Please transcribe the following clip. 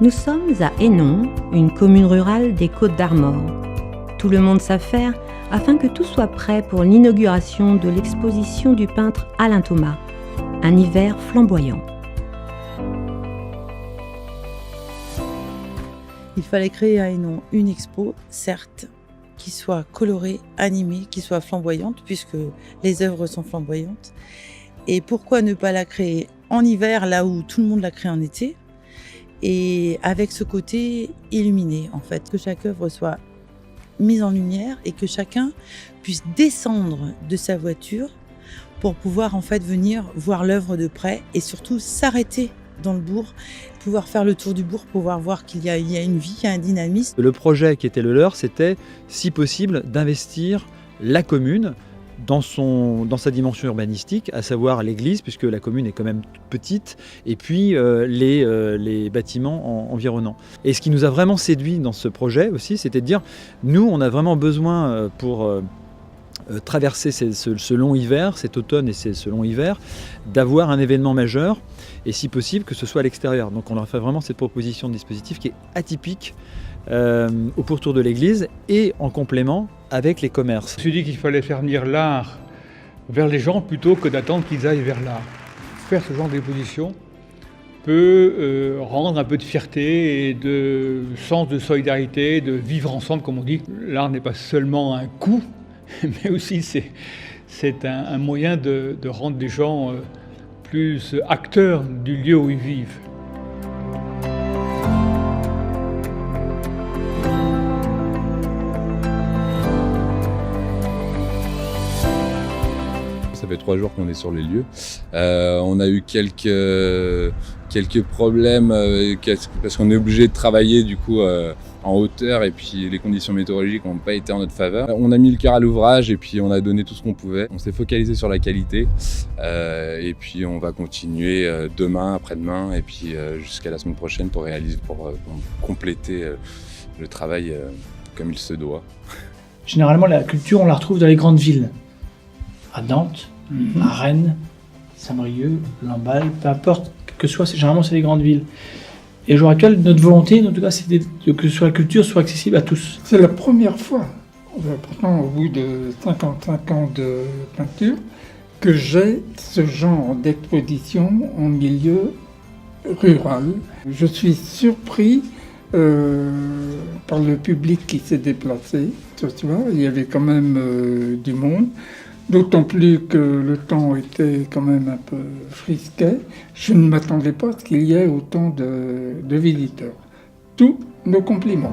Nous sommes à Hénon, une commune rurale des Côtes-d'Armor. Tout le monde s'affaire afin que tout soit prêt pour l'inauguration de l'exposition du peintre Alain Thomas, Un hiver flamboyant. Il fallait créer à Hénon une expo, certes, qui soit colorée, animée, qui soit flamboyante, puisque les œuvres sont flamboyantes. Et pourquoi ne pas la créer en hiver, là où tout le monde la crée en été, et avec ce côté illuminé, en fait, que chaque œuvre soit mise en lumière et que chacun puisse descendre de sa voiture pour pouvoir en fait venir voir l'œuvre de près et surtout s'arrêter dans le bourg, pouvoir faire le tour du bourg, pouvoir voir qu'il y a une vie, il y a un dynamisme. Le projet qui était le leur, c'était, si possible, d'investir la commune dans sa dimension urbanistique, à savoir l'église, puisque la commune est quand même petite, et puis les bâtiments environnants. Et ce qui nous a vraiment séduit dans ce projet aussi, c'était de dire, nous, on a vraiment besoin pour traverser ce long hiver, cet automne et ce long hiver, d'avoir un événement majeur, et si possible que ce soit à l'extérieur. Donc on leur fait vraiment cette proposition de dispositif qui est atypique au pourtour de l'église et en complément avec les commerces. Je me suis dit qu'il fallait faire venir l'art vers les gens plutôt que d'attendre qu'ils aillent vers l'art. Faire ce genre d'exposition peut rendre un peu de fierté et de sens de solidarité, de vivre ensemble comme on dit. L'art n'est pas seulement un coût, mais aussi c'est un moyen de rendre les gens plus acteurs du lieu où ils vivent. Ça fait 3 jours qu'on est sur les lieux. On a eu quelques problèmes parce qu'on est obligé de travailler du coup en hauteur et puis les conditions météorologiques n'ont pas été en notre faveur. On a mis le cœur à l'ouvrage et puis on a donné tout ce qu'on pouvait. On s'est focalisé sur la qualité et puis on va continuer demain, après-demain et puis jusqu'à la semaine prochaine pour compléter le travail comme il se doit. Généralement, la culture, on la retrouve dans les grandes villes. À Nantes, à Rennes, Saint-Brieuc, Lamballe, peu importe que ce soit, généralement c'est les grandes villes. Et au jour actuel, notre volonté, en tout cas, c'est que la culture soit accessible à tous. C'est la première fois, pourtant au bout de 55 ans de peinture, que j'ai ce genre d'exposition en milieu rural. Je suis surpris par le public qui s'est déplacé ce soir. Il y avait quand même du monde. D'autant plus que le temps était quand même un peu frisquet. Je ne m'attendais pas à ce qu'il y ait autant de visiteurs. Tous nos compliments.